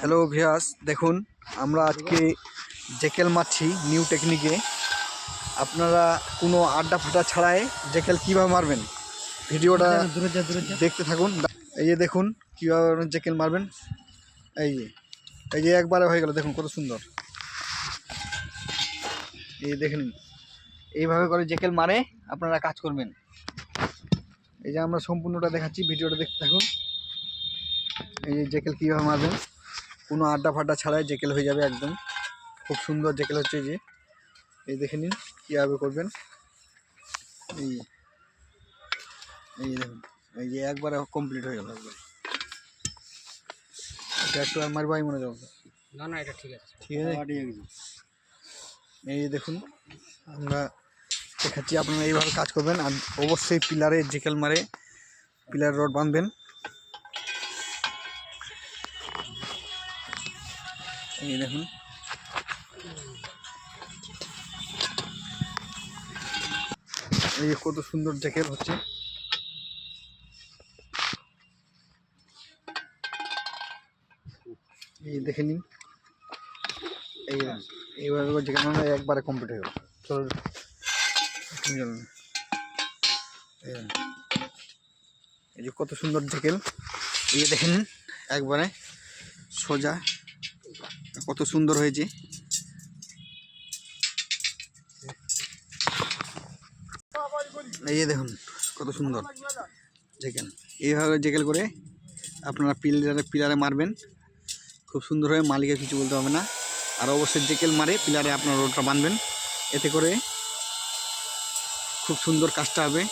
Hello ভিয়াস, দেখুন আমরা আজকে জেকেল মারছি নিউ টেকনিকে। আপনারা কোনো আড্ডা ফাটা ছাড়াই জেকেল কীভাবে মারবেন ভিডিওটা দেখতে থাকুন। এই যে দেখুন কীভাবে জেকেল মারবেন। এই যে একবারে হয়ে গেল, দেখুন কত সুন্দর। এই দেখে নিন, এইভাবে করে জেকেল মারে আপনারা কাজ করবেন। এই যে আমরা সম্পূর্ণটা দেখাচ্ছি, ভিডিওটা দেখতে থাকুন। এই যে জেকেল কীভাবে মারবেন, কোনো আড্ডা ফাড্ডা ছাড়াই জেকেল হয়ে যাবে একদম। খুব সুন্দর জেকেল হচ্ছে। এই দেখে নিন কীভাবে করবেন। এই দেখুন, এই যে একবারে কমপ্লিট হয়ে গেল। এটা একটু আর মারবাই মনে যাবে না, এটা ঠিক আছে, ঠিক আছে। এই দেখুন আমরা দেখাচ্ছি, আপনারা এইভাবে কাজ করবেন। আর অবশ্যই পিলারে জেকেল মারে পিলার রড বাঁধবেন। এই দেখুন, এই কত সুন্দর জেকেল হচ্ছে। এই দেখে নিন, এইভাবে জেকেল মানে একবারে কমপ্লিট হয়ে গেল। চলো এই যে কত সুন্দর জেকেল, এই দেখে নিন একবারে সোজা, কত সুন্দর হয়েছে। এই যে দেখুন কত সুন্দর জেকেল। এইভাবে জেকেল করে আপনারা পিলারে মারবেন, খুব সুন্দর হয়ে, মালিকের কিছু বলতে হবে না। আর অবশ্যই জেকেল মারে পিলারে আপনার রোডটা বাঁধবেন, এতে করে খুব সুন্দর কাজটা হবে।